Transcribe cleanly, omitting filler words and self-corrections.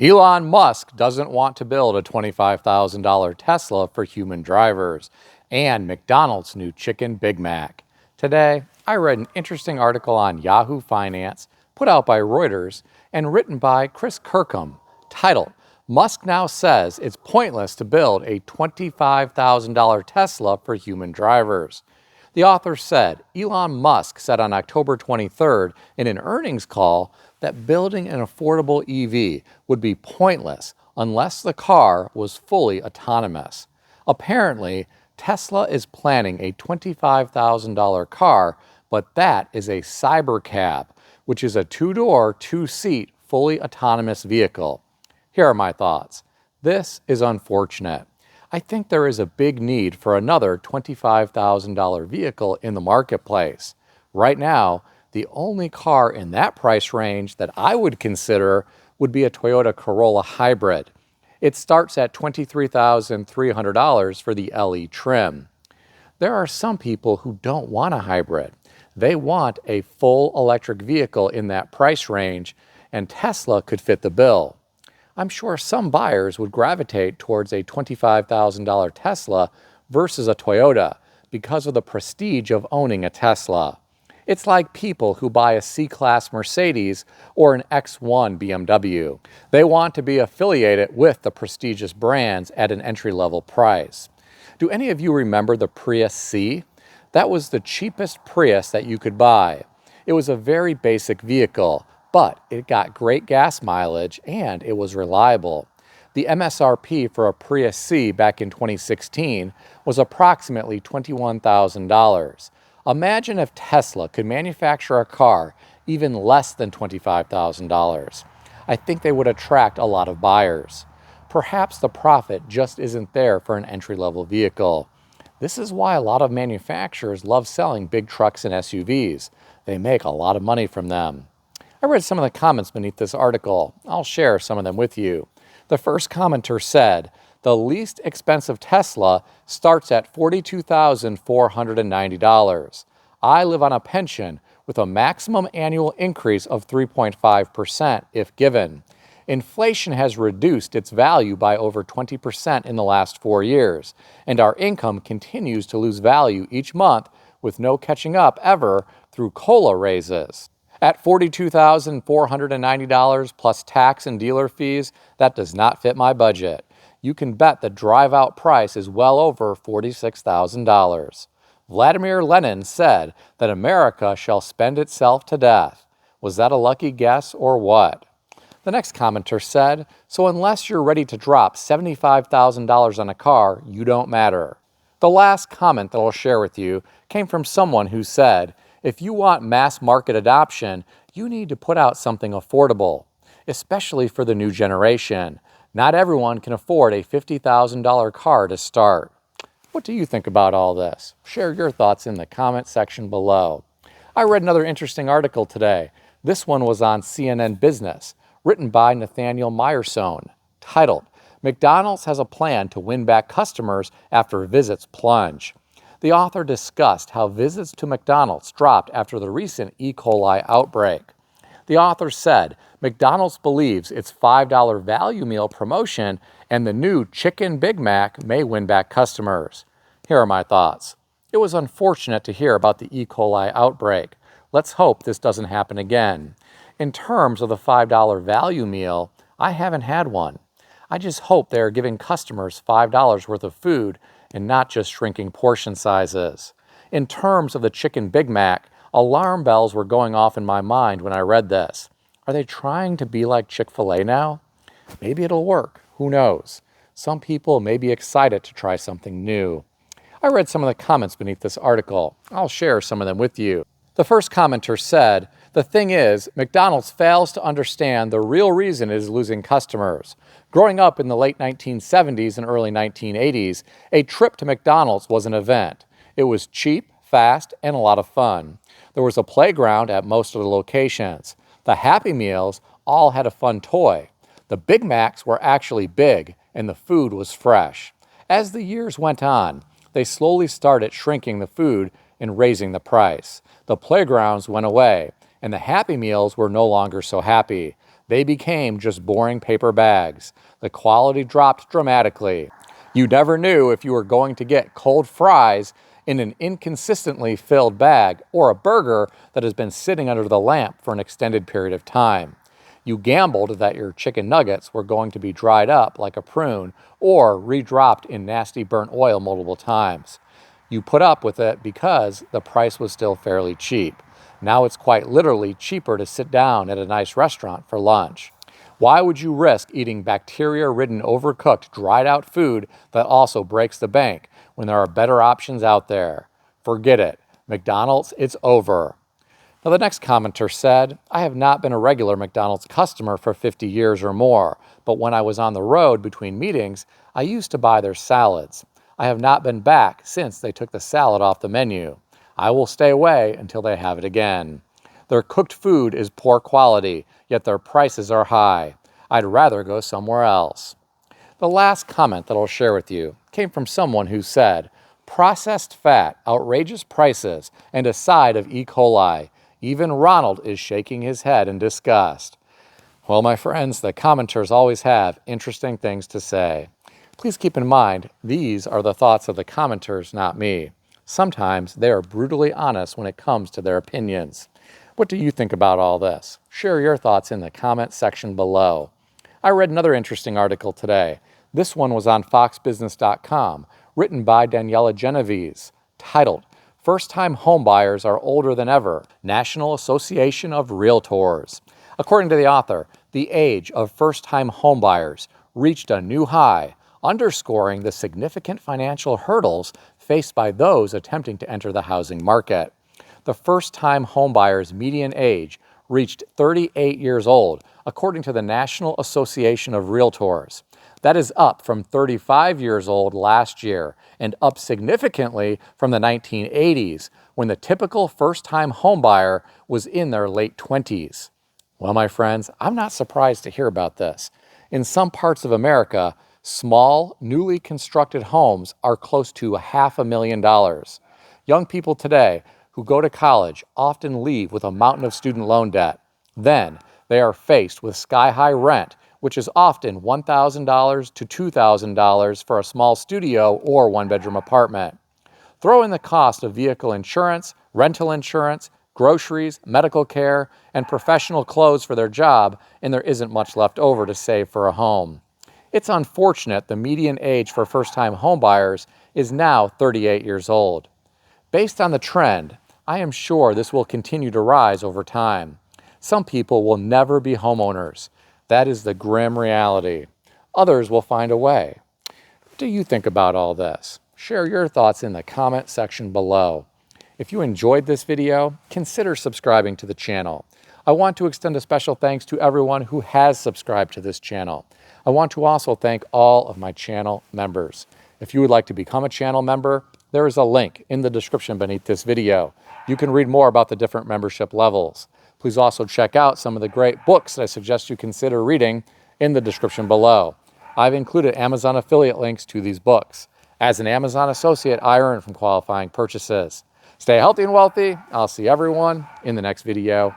Elon Musk doesn't want to build a $25,000 Tesla for human drivers, and McDonald's new chicken Big Mac. Today, I read an interesting article on Yahoo Finance, put out by Reuters, and written by Chris Kirkham, titled, Musk Now Says It's Pointless to Build a $25,000 Tesla for Human Drivers. The author said Elon Musk said on October 23rd in an earnings call that building an affordable EV would be pointless unless the car was fully autonomous. Apparently, Tesla is planning a $25,000 car, but that is a cybercab, which is a two-door, two-seat, fully autonomous vehicle. Here are my thoughts. This is unfortunate. I think there is a big need for another $25,000 vehicle in the marketplace. Right now, the only car in that price range that I would consider would be a Toyota Corolla Hybrid. It starts at $23,300 for the LE trim. There are some people who don't want a hybrid. They want a full electric vehicle in that price range, and Tesla could fit the bill. I'm sure some buyers would gravitate towards a $25,000 Tesla versus a Toyota because of the prestige of owning a Tesla. It's like people who buy a C-Class Mercedes or an X1 BMW. They want to be affiliated with the prestigious brands at an entry-level price. Do any of you remember the Prius C? That was the cheapest Prius that you could buy. It was a very basic vehicle, but it got great gas mileage and it was reliable. The MSRP for a Prius C back in 2016 was approximately $21,000. Imagine if Tesla could manufacture a car even less than $25,000. I think they would attract a lot of buyers. Perhaps the profit just isn't there for an entry-level vehicle. This is why a lot of manufacturers love selling big trucks and SUVs. They make a lot of money from them. I read some of the comments beneath this article. I'll share some of them with you. The first commenter said, the least expensive Tesla starts at $42,490. I live on a pension with a maximum annual increase of 3.5% if given. Inflation has reduced its value by over 20% in the last 4 years, and our income continues to lose value each month with no catching up ever through COLA raises. At $42,490 plus tax and dealer fees, that does not fit my budget. You can bet the drive-out price is well over $46,000. Vladimir Lenin said that America shall spend itself to death. Was that a lucky guess or what? The next commenter said, so unless you're ready to drop $75,000 on a car, you don't matter. The last comment that I'll share with you came from someone who said, if you want mass market adoption, you need to put out something affordable, especially for the new generation. Not everyone can afford a $50,000 car to start. What do you think about all this? Share your thoughts in the comment section below. I read another interesting article today. This one was on CNN Business, written by Nathaniel Meyersohn, titled, McDonald's has a plan to win back customers after visits plunge. The author discussed how visits to McDonald's dropped after the recent E. coli outbreak. The author said McDonald's believes its $5 value meal promotion and the new Chicken Big Mac may win back customers. Here are my thoughts. It was unfortunate to hear about the E. coli outbreak. Let's hope this doesn't happen again. In terms of the $5 value meal, I haven't had one. I just hope they are giving customers $5 worth of food and not just shrinking portion sizes. In terms of the Chicken Big Mac, alarm bells were going off in my mind when I read this. Are they trying to be like Chick-fil-A now? Maybe it'll work. Who knows? Some people may be excited to try something new. I read some of the comments beneath this article. I'll share some of them with you. The first commenter said, the thing is, McDonald's fails to understand the real reason it is losing customers. Growing up in the late 1970s and early 1980s, a trip to McDonald's was an event. It was cheap, fast, and a lot of fun. There was a playground at most of the locations. The Happy Meals all had a fun toy. The Big Macs were actually big, and the food was fresh. As the years went on, they slowly started shrinking the food and raising the price. The playgrounds went away, and the Happy Meals were no longer so happy. They became just boring paper bags. The quality dropped dramatically. You never knew if you were going to get cold fries in an inconsistently filled bag or a burger that has been sitting under the lamp for an extended period of time. You gambled that your chicken nuggets were going to be dried up like a prune or redropped in nasty burnt oil multiple times. You put up with it because the price was still fairly cheap. Now it's quite literally cheaper to sit down at a nice restaurant for lunch. Why would you risk eating bacteria-ridden, overcooked, dried-out food that also breaks the bank when there are better options out there? Forget it. McDonald's, it's over. Now, the next commenter said, I have not been a regular McDonald's customer for 50 years or more, but when I was on the road between meetings, I used to buy their salads. I have not been back since they took the salad off the menu. I will stay away until they have it again. Their cooked food is poor quality, yet their prices are high. I'd rather go somewhere else. The last comment that I'll share with you came from someone who said, processed fat, outrageous prices, and a side of E. coli. Even Ronald is shaking his head in disgust. Well, my friends, the commenters always have interesting things to say. Please keep in mind, these are the thoughts of the commenters, not me. Sometimes they are brutally honest when it comes to their opinions. What do you think about all this? Share your thoughts in the comment section below. I read another interesting article today. This one was on foxbusiness.com, written by Daniela Genovese, titled, First-Time Homebuyers Are Older Than Ever, National Association of Realtors. According to the author, the age of first-time homebuyers reached a new high, underscoring the significant financial hurdles faced by those attempting to enter the housing market. The first-time homebuyers' median age reached 38 years old, according to the National Association of Realtors. That is up from 35 years old last year and up significantly from the 1980s, when the typical first-time homebuyer was in their late 20s. Well, my friends, I'm not surprised to hear about this. In some parts of America, small, newly constructed homes are close to $500,000. Young people today who go to college often leave with a mountain of student loan debt. Then they are faced with sky-high rent, which is often $1,000 to $2,000 for a small studio or one-bedroom apartment. Throw in the cost of vehicle insurance, rental insurance, groceries, medical care, and professional clothes for their job, and there isn't much left over to save for a home. It's unfortunate the median age for first-time homebuyers is now 38 years old. Based on the trend, I am sure this will continue to rise over time. Some people will never be homeowners. That is the grim reality. Others will find a way. What do you think about all this? Share your thoughts in the comment section below. If you enjoyed this video, consider subscribing to the channel. I want to extend a special thanks to everyone who has subscribed to this channel. I want to also thank all of my channel members. If you would like to become a channel member, there is a link in the description beneath this video. You can read more about the different membership levels. Please also check out some of the great books that I suggest you consider reading in the description below. I've included Amazon affiliate links to these books. As an Amazon associate, I earn from qualifying purchases. Stay healthy and wealthy. I'll see everyone in the next video.